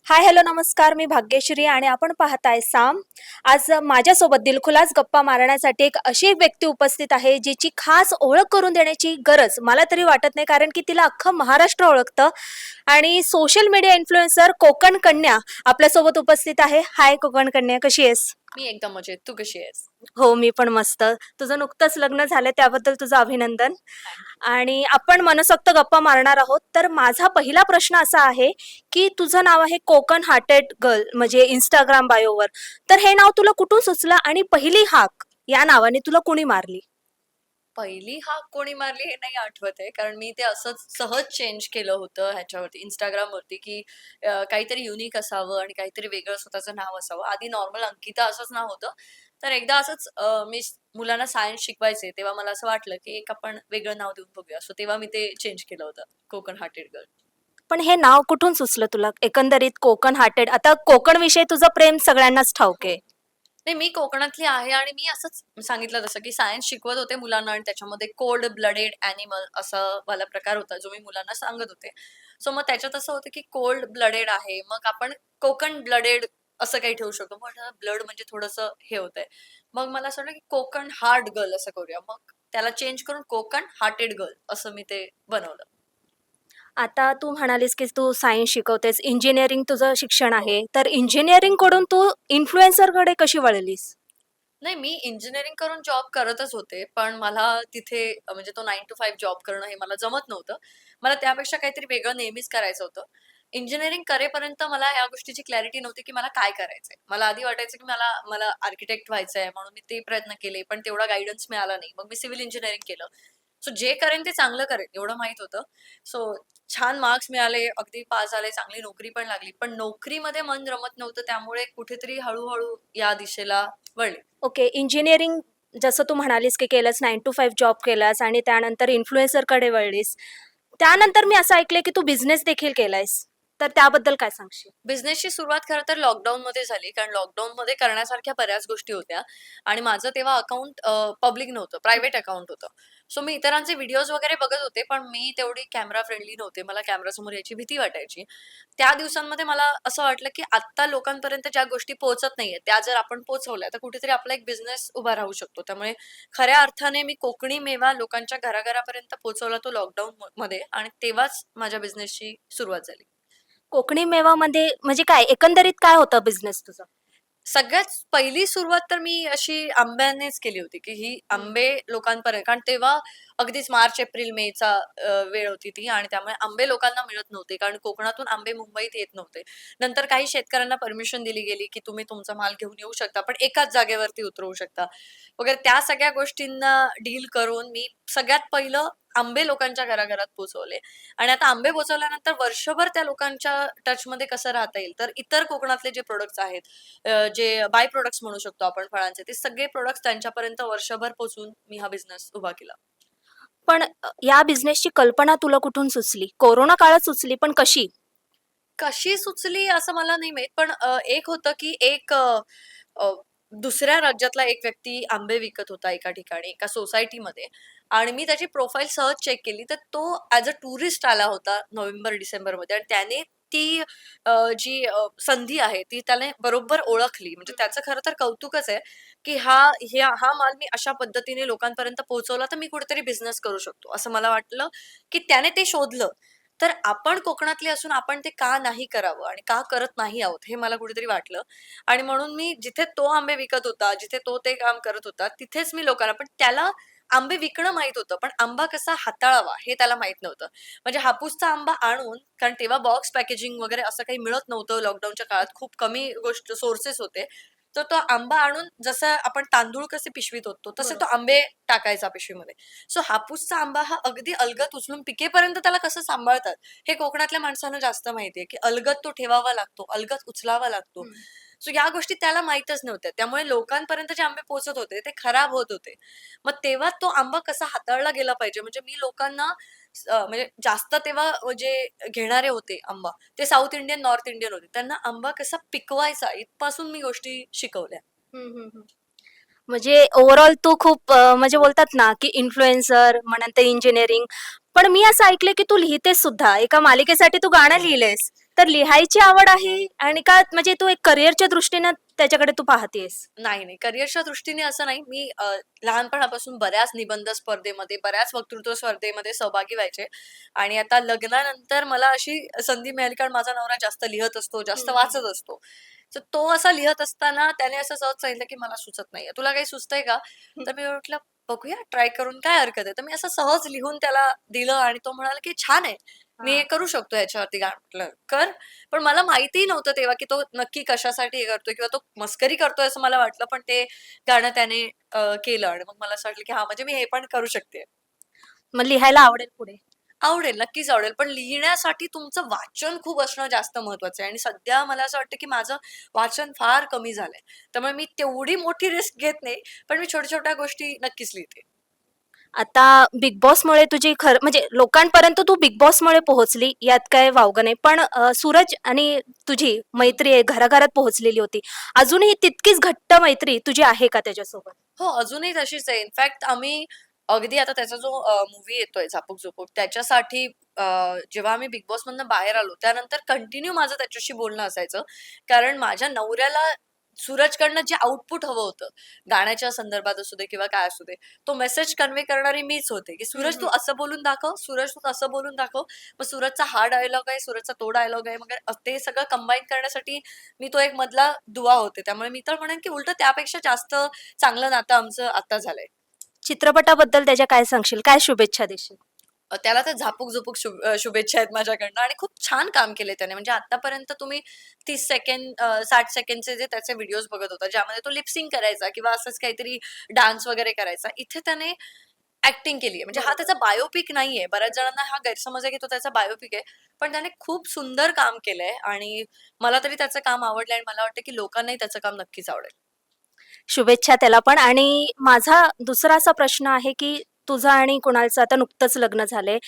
Hi hello नमस्कार, मी भाग्यश्री आणि आपण पाहताय साम. आज माझ्यासोबत दिलखुलास गप्पा मारण्यासाठी एक अशी एक व्यक्ती उपस्थित आहे जिची खास ओळख करून देण्याची गरज मला तरी वाटत नाही, कारण की तिला अख्खं महाराष्ट्र ओळखतं. आणि social media influencer Konkan Kanya आपल्यासोबत उपस्थित आहे. हाय कोकण कन्या, कशी आहेस? मी एकदम मजेत. तू कशी आहेस? हो, मी पण मस्त. तुझं नुकतंच लग्न झालं त्याबद्दल तुझं अभिनंदन. Thank you. आणि आपण मनसोक्त गप्पा मारणार आहोत. तर माझा पहिला प्रश्न असा आहे, की तुझं नाव आहे कोकण हार्टेड गर्ल म्हणजे Instagram बायोवर. तर हे नाव तुला कुठून सुचलं आणि पहिली हाक या नावाने तुला कुणी मारली? पहिली हाक कोणी मारली हे नाही आठवत आहे. कारण मी ते असंच सहज चेंज केलं होतं ह्याच्यावरती Instagramवरती, की काहीतरी युनिक असावं आणि काहीतरी वेगळं स्वतःचं नाव असावं. आधी नॉर्मल अंकिता असंच नाव होतं. तर एकदा असंच मी मुलांना सायन्स शिकवायचे, तेव्हा मला असं वाटलं, की एक आपण वेगळं नाव देऊन बघूया. सो तेव्हा मी ते चेंज केलं होतं. Konkan hearted girl. पण हे नाव कुठून सुचलं तुला? एकंदरीत कोकण हार्टेड, आता कोकण विषयी तुझं प्रेम सगळ्यांनाच ठाऊक हो. आहे. नाही, मी कोकणातली आहे आणि मी असंच सांगितलं जसं की सायन्स शिकवत होते मुलांना आणि त्याच्यामध्ये कोल्ड ब्लडेड ॲनिमल असा वाला प्रकार होता जो मी मुलांना सांगत होते. सो मग त्याच्यात असं होतं की कोल्ड ब्लडेड आहे, मग आपण कोकण ब्लडेड असं काही ठेवू शकतो. मग ब्लड म्हणजे थोडंसं हे होतंय. मग मला असं वाटलं की कोकण हार्ट गर्ल असं करूया. मग त्याला चेंज करून कोकण हार्टेड गर्ल असं मी ते बनवलं. आता तू म्हणालीस की तू सायन्स शिकवतेस, इंजिनिअरिंग तुझं शिक्षण हो. आहे. तर इंजिनिअरिंगकडून तू इन्फ्लुएन्सरकडे कशी वळलीस? नाही, मी इंजिनिअरिंग करून जॉब करतच होते. पण मला तिथे म्हणजे तो 9 to 5 जॉब करणं हे मला जमत नव्हतं. मला त्यापेक्षा काहीतरी वेगळं नेहमीच करायचं होतं. इंजिनिअरिंग करेपर्यंत मला या गोष्टीची क्लॅरिटी नव्हती, की मला काय करायचंय. मला आधी वाटायचं, की मला मला आर्किटेक्ट व्हायचंय म्हणून मी ते प्रयत्न केले. पण तेवढा गाईडन्स मिळाला नाही. मग मी सिव्हिल इंजिनिअरिंग केलं. सो जे करेन ते चांगलं करेन एवढं माहीत होतं. सो छान मार्क्स मिळाले, अगदी पास झाले, चांगली नोकरी पण लागली. पण नोकरीमध्ये मन रमत नव्हतं. त्यामुळे कुठेतरी हळू या दिशेला वळले. ओके, इंजिनिअरिंग जसं तू म्हणालीस की केलंस, 9 to 5 जॉब केलास आणि त्यानंतर इन्फ्लुएन्सरकडे वळलीस. त्यानंतर मी असं ऐकलंय की तू बिझनेस देखील केलायस. तर त्याबद्दल काय सांगशील? बिझनेसची सुरुवात खरं तर लॉकडाऊनमध्ये झाली. कारण लॉकडाऊनमध्ये करण्यासारख्या बऱ्याच गोष्टी होत्या आणि माझं तेव्हा अकाउंट पब्लिक नव्हतं, प्रायव्हेट अकाउंट होतं. सो मी इतरांचे व्हिडिओज वगैरे बघत होते, पण मी तेवढी कॅमेरा फ्रेंडली नव्हते. मला कॅमेरासमोर यायची भीती वाटायची. त्या दिवसांमध्ये मला असं वाटलं, की आत्ता लोकांपर्यंत ज्या गोष्टी पोहोचत नाहीयेत, त्या जर आपण पोहोचवल्या, तर कुठेतरी आपला एक बिझनेस उभा राहू शकतो. त्यामुळे खऱ्या अर्थाने मी कोकणी मेवा लोकांच्या घराघरापर्यंत पोहोचवला तो लॉकडाऊनमध्ये आणि तेव्हाच माझ्या बिझनेसची सुरुवात झाली. कोकणी मेवामध्ये म्हणजे काय एकंदरीत काय होतं बिझनेस तुझा? सगळ्यात पहिली सुरुवात तर मी अशी आंब्यानेच केली होती, की ही आंबे लोकांपर्यंत कारण तेव्हा अगदीच मार्च, एप्रिल, मेचा वेळ होती ती आणि त्यामुळे आंबे लोकांना मिळत नव्हते. कारण कोकणातून आंबे मुंबईत येत नव्हते. नंतर काही शेतकऱ्यांना परमिशन दिली गेली, की तुम्ही तुमचा माल घेऊन येऊ शकता, पण एकाच जागेवरती उतरवू शकता वगैरे. त्या सगळ्या गोष्टींना डील करून मी सगळ्यात पहिलं आंबे लोकांच्या घराघरात पोहोचवले आणि आता आंबे पोहोचवल्यानंतर वर्षभर त्या लोकांच्या टचमध्ये कसं राहता येईल, तर इतर कोकणातले जे प्रोडक्ट्स आहेत, जे बाय प्रोडक्ट्स म्हणू शकतो आपण फळांचे, ते सगळे प्रोडक्ट्स त्यांच्यापर्यंत वर्षभर पोहोचून मी हा बिझनेस उभा केला. पण या बिझनेसची कल्पना तुला कुठून सुचली? कोरोना काळात सुचली, पण कशी? कशी सुचली असं मला नाही माहीत. पण एक होतं की एक अ, दुसऱ्या राज्यातला एक व्यक्ती आंबे विकत होता एका ठिकाणी, एका सोसायटीमध्ये आणि मी त्याची प्रोफाईल सहज चेक केली, तर तो ॲज अ टुरिस्ट आला होता नोव्हेंबर-डिसेंबरमध्ये आणि त्याने ती जी संधी आहे ती त्याने बरोबर ओळखली. म्हणजे त्याचं खरं तर कौतुकच आहे, की हा माल मी अशा पद्धतीने लोकांपर्यंत पोहोचवला, तर मी कुठेतरी बिझनेस करू शकतो. असं मला वाटलं, की त्याने ते शोधलं. तर आपण कोकणातले असून आपण ते का नाही करावं आणि का करत नाही आहोत, हे मला कुठेतरी वाटलं आणि म्हणून मी जिथे तो आंबे विकत होता, जिथे तो ते काम करत होता, तिथेच मी लोकांना पण त्याला आंबे विकणं माहीत होतं, पण आंबा कसा हाताळावा हे त्याला माहीत नव्हतं. म्हणजे हापूसचा आंबा आणून कारण तेव्हा बॉक्स पॅकेजिंग वगैरे असं काही मिळत नव्हतं लॉकडाऊनच्या काळात, खूप कमी गोष्ट सोर्सेस होते. तर तो आंबा आणून जसं आपण तांदूळ कसे पिशवीत ओततो, तसे तो बरोबर. आंबे टाकायचा पिशवीमध्ये. सो हापूसचा आंबा हा अगदी अलगद उचलून पिकेपर्यंत त्याला कसं सांभाळतात, हे कोकणातल्या माणसांना जास्त माहिती आहे, की अलगद तो ठेवावा लागतो, अलगद उचलावा लागतो. हं. सो या गोष्टी त्याला माहीतच नव्हत्या. त्यामुळे लोकांपर्यंत जे आंबे पोहोचत होते, ते खराब होत होते. मग तेव्हा तो आंबा कसा हाताळला गेला पाहिजे, म्हणजे मी लोकांना म्हणजे जास्त तेव्हा जे घेणारे होते आंबा, ते साउथ इंडियन, नॉर्थ इंडियन होते. त्यांना आंबा कसा पिकवायचा इथपासून मी गोष्टी शिकवल्या. हं, हं, हं. म्हणजे ओव्हरऑल तू खूप म्हणजे बोलतात ना, की इन्फ्लुएन्सर मग नंतर इंजिनिअरिंग. पण मी असं ऐकलंय, की तू लिहितेस सुद्धा. एका मालिकेसाठी तू गाणं लिहिलंयस. तर लिहायची आवड आहे आणि का म्हणजे तू एक करिअरच्या दृष्टीनं त्याच्याकडे तू पाहतेस? नाही, नाही. करिअरच्या दृष्टीने असं नाही. मी लहानपणापासून बऱ्याच निबंध स्पर्धेमध्ये, बऱ्याच वक्तृत्व स्पर्धेमध्ये सहभागी व्हायचे आणि आता लग्नानंतर मला अशी संधी मिळाली कारण माझा नवरा जास्त लिहत असतो, जास्त वाचत असतो. तर तो असा लिहत असताना त्याने असं सहज सांगितलं, की "मला सुचत नाहीये. तुला काही सुचतंय का?" तर मी म्हटलं, "बघूया ट्राय करून काय हरकत आहे?" तर मी असं सहज लिहून त्याला दिलं आणि तो म्हणाला, की "छान आहे. मी हे हां. करू शकतो ह्याच्यावरती गाणं." म्हटलं, "कर." पण मला माहितीही नव्हतं तेव्हा, की तो नक्की कशासाठी हे करतोय किंवा तो मस्करी करतोय असं मला वाटलं. पण ते गाणं त्याने केलं आणि मग मला असं वाटलं, की हां, म्हणजे मी हे पण करू शकते. मग लिहायला आवडेल पुढे? आवडेल, नक्कीच आवडेल. पण लिहिण्यासाठी तुमचं वाचन खूप असणं जास्त महत्वाचं आहे आणि सध्या मला असं वाटतं, की माझं वाचन फार कमी झालंय. त्यामुळे मी तेवढी मोठी रिस्क घेत नाही, पण मी छोट्या-छोट्या गोष्टी नक्कीच लिहिते. आता बिग बॉसमुळे तुझी खरं म्हणजे लोकांपर्यंत तू बिग बॉसमुळे पोहोचली यात काही वावगं नाही. पण सूरज आणि तुझी हं. मैत्री आहे घराघरात पोहोचलेली होती. अजूनही तितकीच घट्ट मैत्री तुझी आहे का त्याच्यासोबत? हो, अजूनही तशीच आहे. इनफॅक्ट आम्ही अगदी आता त्याचा जो मूव्ही येतोय झापक-झुपूक त्याच्यासाठी जेव्हा आम्ही बिग बॉसमधनं बाहेर आलो, त्यानंतर कंटिन्यू माझं त्याच्याशी बोलणं असायचं. कारण माझ्या नवऱ्याला सूरजकडनं जे आउटपुट हवं होतं, गाण्याच्या संदर्भात असू दे किंवा काय असू दे, तो मेसेज कन्वे करणारी मीच होते, की हं, "सूरज तू हं. असं बोलून दाखव, सूरज तू असं बोलून दाखव." मग सूरजचा हा डायलॉग आहे, सूरजचा तो डायलॉग आहे. मग ते सगळं कंबाईन करण्यासाठी मी तो एक मधला दुवा होते. त्यामुळे मी तर म्हणेन, की उलटं त्यापेक्षा जास्त चांगलं नातं आमचं आता झालंय. चित्रपटाबद्दल त्याच्या काय सांगशील? काय शुभेच्छा देशील? त्याला तर झापूक-झुपूक शुभेच्छा आहेत माझ्याकडनं आणि खूप छान काम केलंय त्याने. म्हणजे आत्तापर्यंत तुम्ही 30 सेकंड 60 सेकंडचे जे त्याचे व्हिडिओज बघत होता, ज्यामध्ये तो लिप सिंक करायचा किंवा असंच काहीतरी डान्स वगैरे करायचा. इथे त्याने ॲक्टिंग केली आहे. म्हणजे हा बरोबर. त्याचा बायोपिक नाहीये. बऱ्याच जणांना हा गैरसमज आहे, की तो त्याचा बायोपिक आहे. पण त्याने खूप सुंदर काम केलंय आणि मला तरी त्याचं काम आवडलं आणि मला वाटतं, की लोकांनाही त्याचं काम नक्कीच आवडेल. शुभेच्छा त्याला पण आणि माझा दुसरा असा प्रश्न आहे, की तुझं आणि कुणालचं आता नुकतंच लग्न झालंय.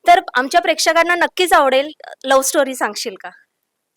तर आमच्या प्रेक्षकांना नक्कीच आवडेल. लव्ह स्टोरी सांगशील का?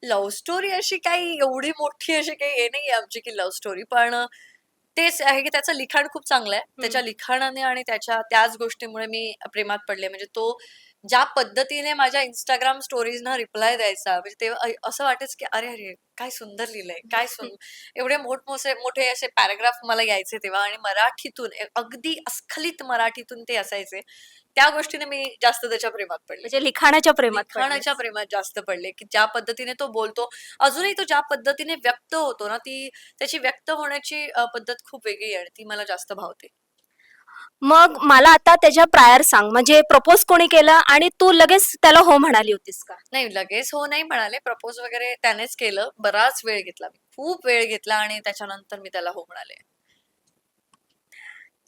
लव्ह स्टोरी अशी काही एवढी मोठी अशी काही हे नाहीये आमची की लव्ह स्टोरी. पण तेच आहे की त्याचं लिखाण खूप चांगलं आहे. हं. त्याच्या लिखाणाने आणि त्याच्या त्याच गोष्टीमुळे मी प्रेमात पडले. म्हणजे तो ज्या पद्धतीने माझ्या Instagram स्टोरीजना रिप्लाय द्यायचा, म्हणजे तेव्हा असं वाटायचं की "अरे, अरे! काय सुंदर लिहिलंय, काय एवढे मोठे असे पॅराग्राफ मला यायचे तेव्हा आणि मराठीतून अगदी अस्खलित मराठीतून ते असायचे. त्या गोष्टीने मी जास्त त्याच्या प्रेमात पडले. म्हणजे लिखाणाच्या प्रेमात लिखाणाच्या पडलेस. प्रेमात जास्त पडले, की ज्या पद्धतीने तो बोलतो, अजूनही तो ज्या पद्धतीने व्यक्त होतो ना, ती त्याची व्यक्त होण्याची पद्धत खूप वेगळी आहे आणि ती मला जास्त भावते. मग मला आता त्याच्या प्रायर सांग, म्हणजे प्रपोज कोणी केलं आणि तू लगेच त्याला हो म्हणाली होतीस का? नाही लगेच हो नाही म्हणाले, प्रपोज वगैरे त्यानेच केलं. बराच वेळ घेतला मी. खूप वेळ घेतला आणि त्याच्यानंतर मी त्याला हो म्हणाले.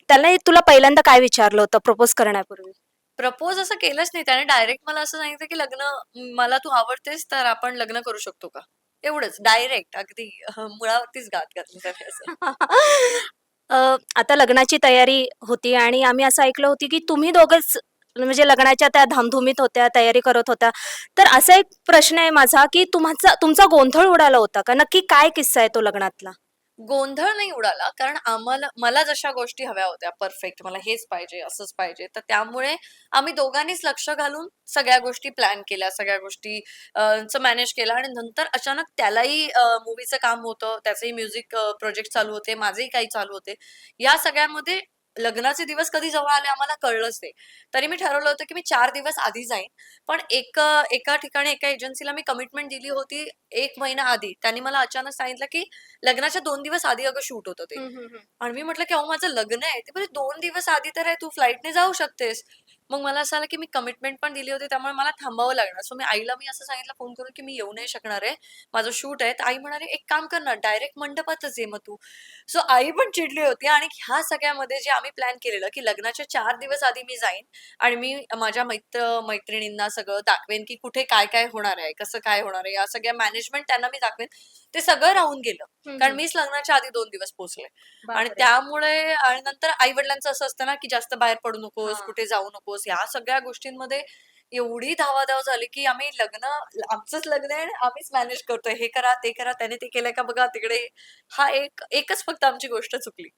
त्याने तुला पहिल्यांदा काय विचारलं होतं प्रपोज करण्यापूर्वी? प्रपोज असं केलंच नाही. त्याने डायरेक्ट मला असं सांगितलं, की मला तू आवडतेस, तर आपण लग्न करू शकतो का? एवढंच डायरेक्ट अगदी मुळावरतीच घात घातली त्याने असं. आता लग्नाची तयारी होती आणि आम्ही असं ऐकलं होती, की तुम्ही दोघंच म्हणजे लग्नाच्या त्या धामधुमीत होत्या, तयारी करत होत्या. तर असा एक प्रश्न आहे माझा, की तुमचा गोंधळ उडाला होता का? नक्की काय किस्सा आहे तो लग्नातला? गोंधळ नाही उडाला, कारण मला जशा गोष्टी हव्या होत्या परफेक्ट, मला हेच पाहिजे, असंच पाहिजे. तर त्यामुळे आम्ही दोघांनीच लक्ष घालून सगळ्या गोष्टी प्लॅन केल्या, सगळ्या गोष्टी चं मॅनेज केलं आणि नंतर अचानक त्यालाही मूव्हीचं काम होतं, त्याचेही म्युझिक प्रोजेक्ट चालू होते, माझेही काही चालू होते. या सगळ्यामध्ये लग्नाचे दिवस कधी जवळ आले आम्हाला कळलंच नाही. तरी मी ठरवलं होतं, की मी 4 दिवस आधी जाईन. पण एका ठिकाणी एका एजन्सीला मी कमिटमेंट दिली होती 1 महिना आधी. त्यांनी मला अचानक सांगितलं, की लग्नाच्या 2 दिवस आधी अगं शूट होतं ते. हं, हं, हं. आणि मी म्हटलं, की "अहो माझं लग्न आहे." ते बोलले, "2 दिवस आधी तर आहे, तू फ्लाईटने जाऊ शकतेस." मग मला असं आलं, की मी कमिटमेंट पण दिली होती, त्यामुळे मला थांबावं लागणार. सो आईला मी असं सांगितलं फोन करून, की "मी येऊ नाही शकणार आहे. माझं शूट आहे." तर आई म्हणाली, "एक काम कर ना, डायरेक्ट मंडपातच ये मग तू." सो आई पण चिडली होती आणि ह्या सगळ्यामध्ये जे आम्ही प्लॅन केलेलं, की लग्नाच्या 4 दिवस आधी मी जाईन आणि मी माझ्या मैत्रिणींना सगळं दाखवेन, की कुठे काय-काय होणार आहे, कसं काय होणार आहे, या सगळ्या मॅनेजमेंट त्यांना मी दाखवेन. ते सगळं राहून गेलं. हं, कारण हं. मीच लग्नाच्या आधी 2 दिवस पोहोचले आणि बापरे! त्यामुळे आणि नंतर आई-वडिलांचं असं असतं ना, की जास्त बाहेर पडू नकोस, हां. कुठे जाऊ नकोस. ह्या सगळ्या गोष्टींमध्ये एवढी धावाधाव झाली, की आमचंच लग्न आहे आणि आम्हीच मॅनेज करतोय. हे करा, ते करा, त्याने ते केलंय का बघा तिकडे. एकच फक्त आमची गोष्ट चुकली.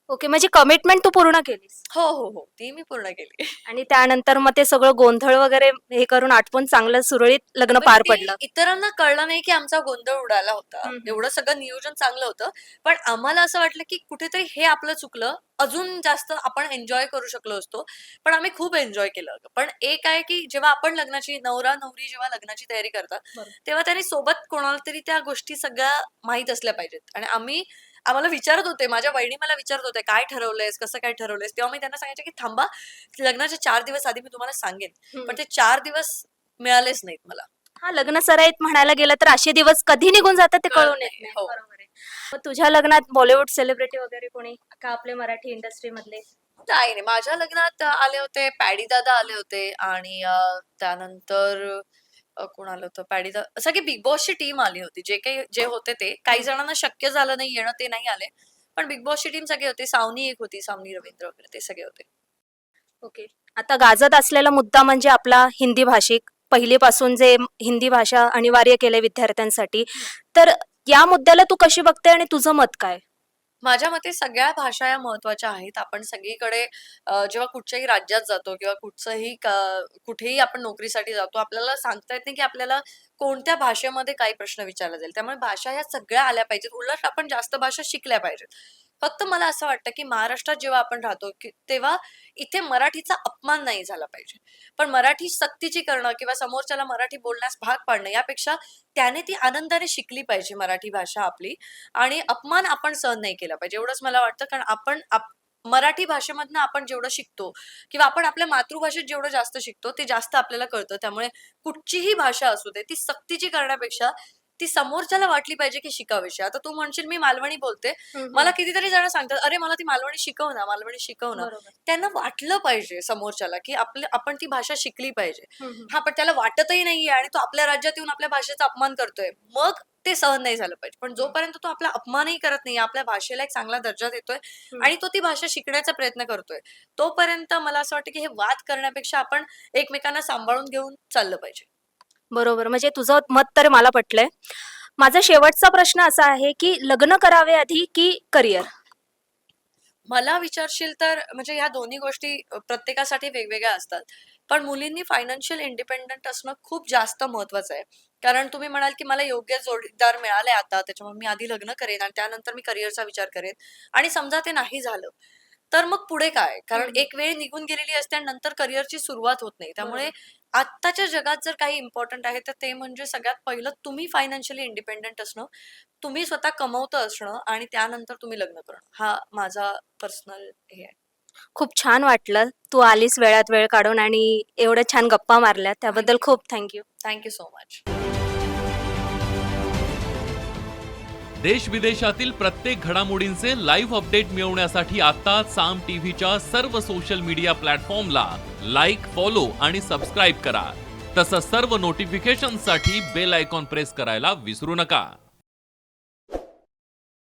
ओके, म्हणजे कमिटमेंट तू पूर्ण केलीस हो, हो, हो. ती मी पूर्ण केली. आणि त्यानंतर मग ते सगळं गोंधळ वगैरे हे करून आटपून चांगलं सुरळीत लग्न पण पार ते पडलं. इतरांना कळलं नाही, की आमचा गोंधळ उडाला होता. हं, हं. एवढं सगळं नियोजन चांगलं होतं. पण आम्हाला असं वाटलं, की कुठेतरी हे आपलं चुकलं. अजून जास्त आपण एन्जॉय करू शकलो असतो. पण आम्ही खूप एन्जॉय केलं. पण एक आहे, की जेव्हा आपण लग्नाची नवरा-नवरी जेव्हा लग्नाची तयारी करतात, बरोबर. तेव्हा त्यांनी सोबत कोणाला तरी त्या गोष्टी सगळ्या माहीत असल्या पाहिजेत. आणि आम्हाला विचारत होते, माझ्या वहिनी मला विचारत होते, "काय ठरवलंयस? कसं काय ठरवलंयस?" तेव्हा मी त्यांना सांगायचे, की "थांबा, लग्नाच्या 4 दिवस आधी मी तुम्हाला सांगेन." हं. पण ते 4 दिवस मिळालेच नाहीत मला. हां, लग्न सराईत म्हणायला गेलं तर असे दिवस कधी निघून जातात ते कळत कळून येत नाही. नाही. हो. बरोबर आहे. मग तुझ्या लग्नात बॉलिवूड सेलिब्रिटी वगैरे कोणी का आपले मराठी इंडस्ट्री मधले? नाही, नाही. माझ्या लग्नात आले होते पॅडी दादा आले होते आणि त्यानंतर कोण आलं होतं सगळी बिग बॉसची टीम आली होती. जे होते ते. काही जणांना शक्य झालं नाही येणं, ते नाही आले. पण बिग बॉसची टीम सगळी होती. सावनी एक होती, सावनी रवींद्र वगैरे ते सगळे होते. ओके. आता गाजत असलेला मुद्दा म्हणजे आपला हिंदी भाषिक. पहिलीपासून जे हिंदी भाषा अनिवार्य केलंय विद्यार्थ्यांसाठी. तर या मुद्द्याला तू कशी बघते आणि तुझं मत काय? माझ्या मते सगळ्या भाषा या महत्त्वाच्या आहेत. आपण सगळीकडे जेव्हा कुठच्याही राज्यात जातो किंवा कुठेही आपण नोकरीसाठी जातो, आपल्याला सांगता येत नाही, की आपल्याला कोणत्या भाषेमध्ये काही प्रश्न विचारला जाईल. त्यामुळे भाषा ह्या सगळ्या आल्या पाहिजेत. उलट आपण जास्त भाषा शिकल्या पाहिजेत. फक्त मला असं वाटतं, की महाराष्ट्रात जेव्हा आपण राहतो, तेव्हा इथे मराठीचा अपमान नाही झाला पाहिजे. पण मराठी सक्तीची करणं किंवा समोरच्याला मराठी बोलण्यास भाग पाडणं, यापेक्षा त्याने ती आनंदाने शिकली पाहिजे मराठी भाषा आपली आणि अपमान आपण सहन नाही केला पाहिजे एवढंच मला वाटतं. कारण मराठी भाषेमधनं आपण जेवढं शिकतो किंवा आपण आपल्या मातृभाषेत जेवढं जास्त शिकतो ते जास्त आपल्याला कळतं. त्यामुळे कुठचीही भाषा असू दे ती सक्तीची करण्यापेक्षा ती समोरच्याला वाटली पाहिजे की शिकावीशी. आता तू म्हणशील मी मालवणी बोलते, मला कितीतरी जण सांगतात, "अरे मला ती मालवणी शिकव ना, मालवणी शिकव ना." बरोबर. त्यांना वाटलं पाहिजे समोरच्याला की आपण ती भाषा शिकली पाहिजे. हं, हं. हां, पण त्याला वाटतही नाहीये आणि तो आपल्या राज्यात येऊन आपल्या भाषेचा अपमान करतोय. मग ते सहन नाही झालं पाहिजे. पण जोपर्यंत तो आपला अपमानही करत नाही, आपल्या भाषेला एक चांगला दर्जा देतोय हं. आणि तो ती भाषा शिकण्याचा प्रयत्न करतोय, तोपर्यंत मला असं वाटतं, की हे वाद करण्यापेक्षा आपण एकमेकांना सांभाळून घेऊन चाललं पाहिजे. बरोबर. म्हणजे तुझं मत तर मला पटलंय. माझा शेवटचा प्रश्न असा आहे, की लग्न करावे आधी की करिअर? मला विचारशील तर म्हणजे ह्या दोन्ही गोष्टी प्रत्येकासाठी वेगवेगळ्या असतात. पण मुलींनी फायनान्शियल इंडिपेंडंट असणं खूप जास्त महत्वाचं आहे. कारण तुम्ही म्हणाल, की मला योग्य जोडीदार मिळालाय आता, त्याच्यामुळे मी आधी लग्न करेन आणि त्यानंतर मी करिअरचा विचार करेन आणि समजा ते नाही झालं, तर मग पुढे काय? कारण हं. एक वेळ निघून गेलेली असते आणि नंतर करिअरची सुरुवात होत नाही. त्यामुळे बरोबर. आत्ताच्या जगात जर काही इम्पोर्टंट आहे, तर ते म्हणजे सगळ्यात पहिलं तुम्ही फायनान्शियली इंडिपेंडंट असणं, तुम्ही स्वतः कमवतं असणं आणि त्यानंतर तुम्ही लग्न करणं. हा माझा पर्सनल हे आहे. खूप छान वाटलं. तू आलीस वेळात वेळ काढून आणि एवढ्या छान गप्पा मारल्या. त्याबद्दल थँक खूप thank thank you so much. देश विदेशातील प्रत्येक घडामोडींचे लाईव्ह अपडेट मिळवण्यासाठी आता साम टीव्हीच्या सर्व सोशल मीडिया प्लॅटफॉर्मला लाईक, फॉलो आणि सबस्क्राईब करा. तसंच सर्व नोटिफिकेशनसाठी बेल आयकॉन प्रेस करायला विसरू नका.